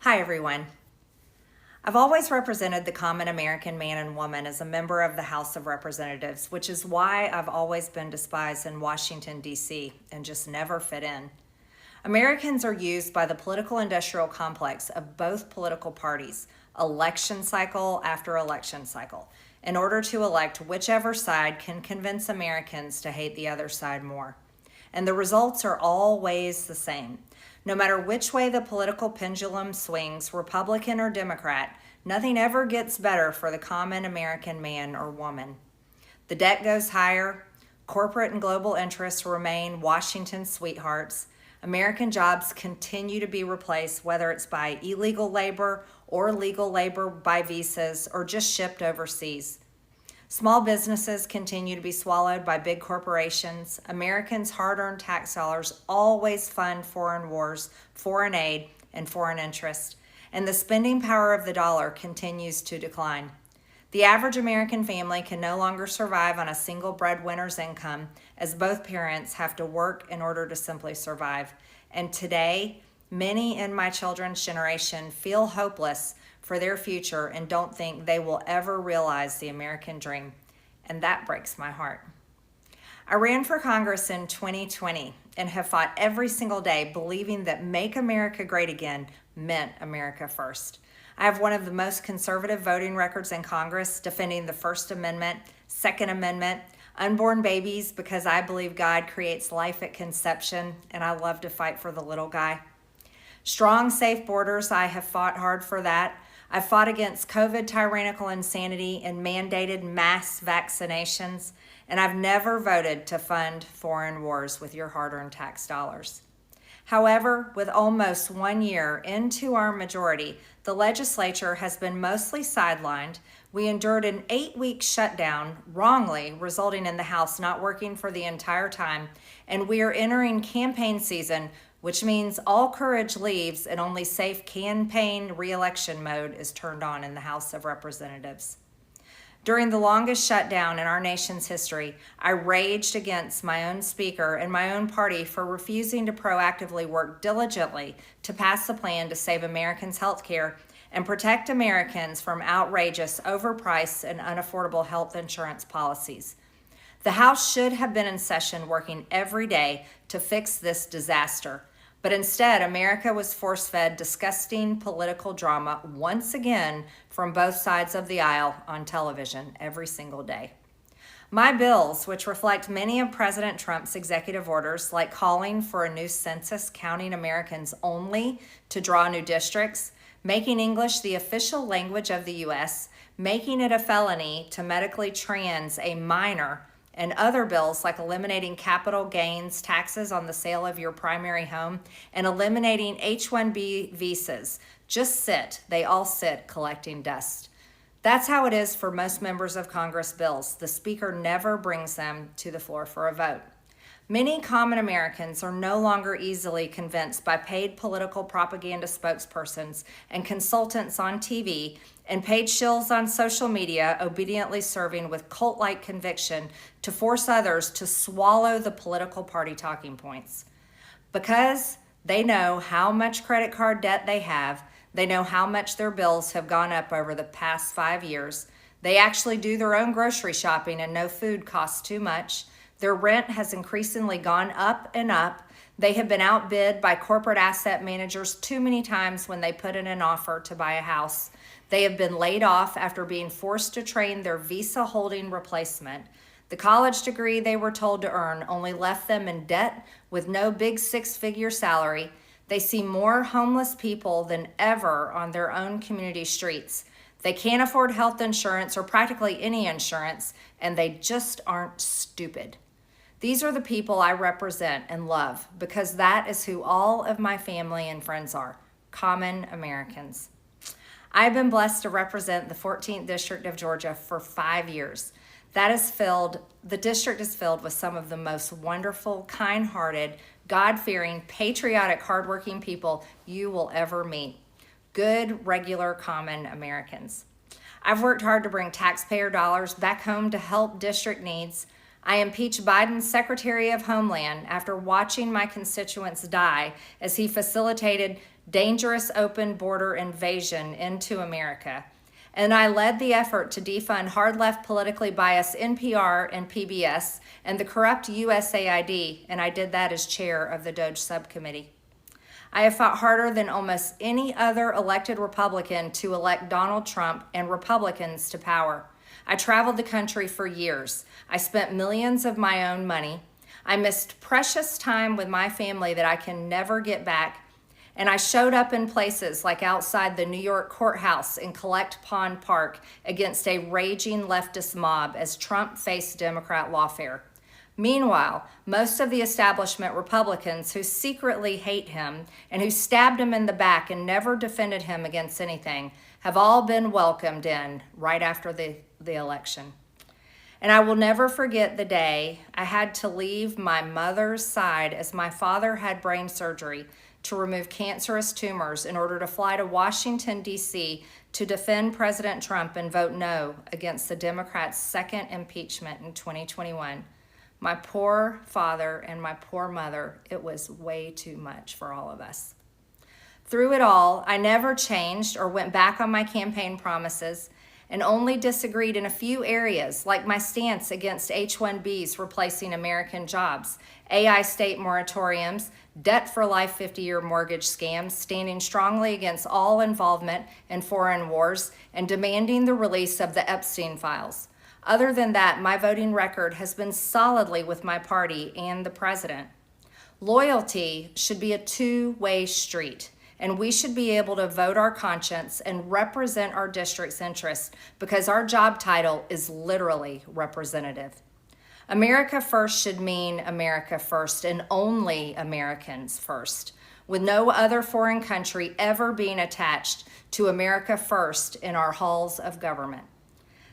Hi, everyone. I've always represented the common American man and woman as a member of the House of Representatives, which is why I've always been despised in Washington, D.C., and just never fit in. Americans are used by the political industrial complex of both political parties, election cycle after election cycle, in order to elect whichever side can convince Americans to hate the other side more. And the results are always the same. No matter which way the political pendulum swings, Republican or Democrat, nothing ever gets better for the common American man or woman. The debt goes higher, corporate and global interests remain Washington's sweethearts, American jobs continue to be replaced, whether it's by illegal labor or legal labor by visas or just shipped overseas. Small businesses continue to be swallowed by big corporations. Americans' hard-earned tax dollars always fund foreign wars, foreign aid, and foreign interest. And the spending power of the dollar continues to decline. The average American family can no longer survive on a single breadwinner's income, as both parents have to work in order to simply survive. And today, many in my children's generation feel hopeless for their future and don't think they will ever realize the American dream. And that breaks my heart. I ran for Congress in 2020 and have fought every single day believing that Make America Great Again meant America first. I have one of the most conservative voting records in Congress, defending the First Amendment, Second Amendment, unborn babies because I believe God creates life at conception, and I love to fight for the little guy. Strong, safe borders, I have fought hard for that. I've fought against COVID tyrannical insanity and mandated mass vaccinations, and I've never voted to fund foreign wars with your hard-earned tax dollars. However, with almost 1 year into our majority, the legislature has been mostly sidelined. We endured an 8-week shutdown, wrongly, resulting in the House not working for the entire time, and we are entering campaign season, which means all courage leaves and only safe campaign re-election mode is turned on in the House of Representatives. During the longest shutdown in our nation's history, I raged against my own speaker and my own party for refusing to proactively work diligently to pass a plan to save Americans' health care and protect Americans from outrageous, overpriced, and unaffordable health insurance policies. The House should have been in session working every day to fix this disaster. But instead, America was force-fed disgusting political drama once again from both sides of the aisle on television every single day. My bills, which reflect many of President Trump's executive orders, like calling for a new census counting Americans only to draw new districts, making English the official language of the U.S., making it a felony to medically trans a minor, and other bills like eliminating capital gains taxes on the sale of your primary home and eliminating H-1B visas, they all sit collecting dust. That's how it is for most members of Congress bills. The Speaker never brings them to the floor for a vote. Many common Americans are no longer easily convinced by paid political propaganda spokespersons and consultants on TV and paid shills on social media obediently serving with cult-like conviction to force others to swallow the political party talking points. Because they know how much credit card debt they have, they know how much their bills have gone up over the past 5 years, they actually do their own grocery shopping and know food costs too much, their rent has increasingly gone up and up. They have been outbid by corporate asset managers too many times when they put in an offer to buy a house. They have been laid off after being forced to train their visa-holding replacement. The college degree they were told to earn only left them in debt with no big six-figure salary. They see more homeless people than ever on their own community streets. They can't afford health insurance or practically any insurance, and they just aren't stupid. These are the people I represent and love because that is who all of my family and friends are, common Americans. I've been blessed to represent the 14th District of Georgia for 5 years. The district is filled with some of the most wonderful, kind-hearted, God-fearing, patriotic, hardworking people you will ever meet. Good, regular, common Americans. I've worked hard to bring taxpayer dollars back home to help district needs. I impeached Biden's Secretary of Homeland after watching my constituents die as he facilitated dangerous open border invasion into America. And I led the effort to defund hard-left politically biased NPR and PBS and the corrupt USAID, and I did that as chair of the DOJ subcommittee. I have fought harder than almost any other elected Republican to elect Donald Trump and Republicans to power. I traveled the country for years. I spent millions of my own money. I missed precious time with my family that I can never get back. And I showed up in places like outside the New York courthouse in Collect Pond Park against a raging leftist mob as Trump faced Democrat lawfare. Meanwhile, most of the establishment Republicans who secretly hate him and who stabbed him in the back and never defended him against anything have all been welcomed in right after the election. And I will never forget the day I had to leave my mother's side as my father had brain surgery to remove cancerous tumors in order to fly to Washington, D.C. to defend President Trump and vote no against the Democrats' second impeachment in 2021. My poor father and my poor mother, it was way too much for all of us. Through it all, I never changed or went back on my campaign promises and only disagreed in a few areas, like my stance against H-1Bs replacing American jobs, AI state moratoriums, debt for life 50-year mortgage scams, standing strongly against all involvement in foreign wars, and demanding the release of the Epstein files. Other than that, my voting record has been solidly with my party and the president. Loyalty should be a two-way street, and we should be able to vote our conscience and represent our district's interests because our job title is literally representative. America first should mean America first and only Americans first, with no other foreign country ever being attached to America first in our halls of government.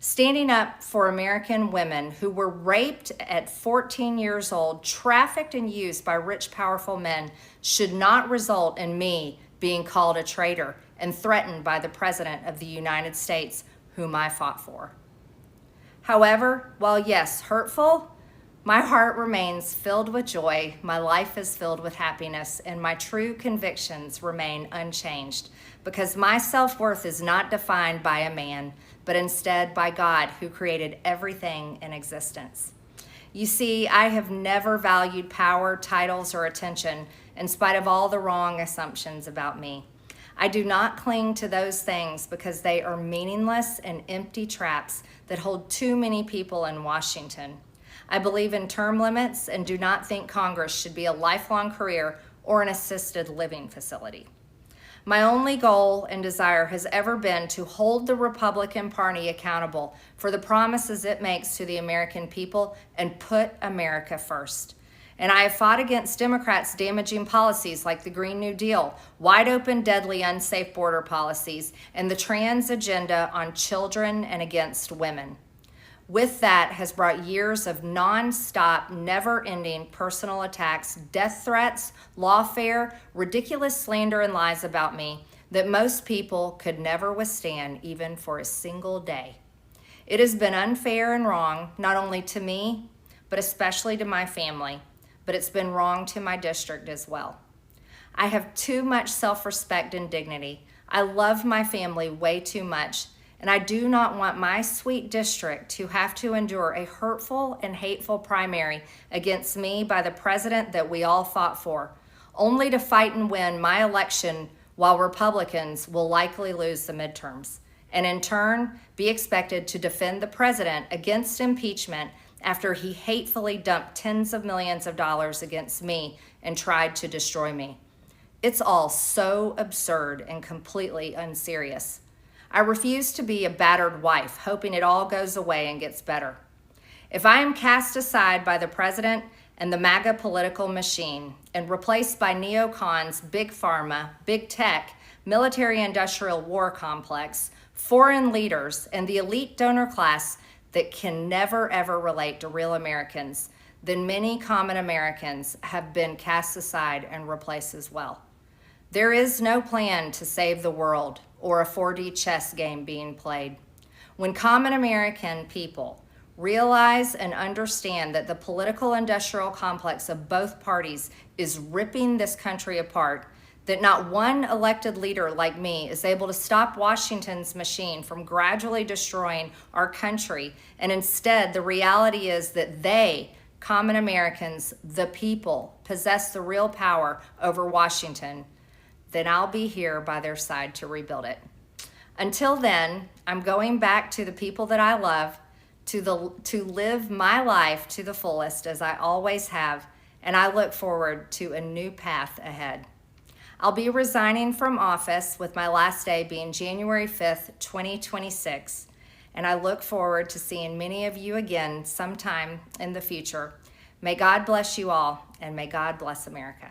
Standing up for American women who were raped at 14 years old, trafficked and used by rich, powerful men should not result in me being called a traitor and threatened by the President of the United States, whom I fought for. However, while yes, hurtful, my heart remains filled with joy, my life is filled with happiness, and my true convictions remain unchanged because my self-worth is not defined by a man, but instead by God who created everything in existence. You see, I have never valued power, titles, or attention in spite of all the wrong assumptions about me. I do not cling to those things because they are meaningless and empty traps that hold too many people in Washington. I believe in term limits and do not think Congress should be a lifelong career or an assisted living facility. My only goal and desire has ever been to hold the Republican Party accountable for the promises it makes to the American people and put America first. And I have fought against Democrats' damaging policies like the Green New Deal, wide open, deadly, unsafe border policies, and the trans agenda on children and against women. With that has brought years of non-stop, never-ending personal attacks, death threats, lawfare, ridiculous slander and lies about me that most people could never withstand even for a single day. It has been unfair and wrong, not only to me, but especially to my family, but it's been wrong to my district as well. I have too much self-respect and dignity. I love my family way too much, and I do not want my sweet district to have to endure a hurtful and hateful primary against me by the president that we all fought for, only to fight and win my election while Republicans will likely lose the midterms, and in turn be expected to defend the president against impeachment after he hatefully dumped tens of millions of dollars against me and tried to destroy me. It's all so absurd and completely unserious. I refuse to be a battered wife, hoping it all goes away and gets better. If I am cast aside by the president and the MAGA political machine and replaced by neocons, big pharma, big tech, military-industrial war complex, foreign leaders, and the elite donor class that can never ever relate to real Americans, then many common Americans have been cast aside and replaced as well. There is no plan to save the world or a 4D chess game being played. When common American people realize and understand that the political industrial complex of both parties is ripping this country apart, that not one elected leader like me is able to stop Washington's machine from gradually destroying our country. And instead, the reality is that they, common Americans, the people, possess the real power over Washington, then I'll be here by their side to rebuild it. Until then, I'm going back to the people that I love, to live my life to the fullest as I always have, and I look forward to a new path ahead. I'll be resigning from office with my last day being January 5th, 2026, and I look forward to seeing many of you again sometime in the future. May God bless you all, and may God bless America.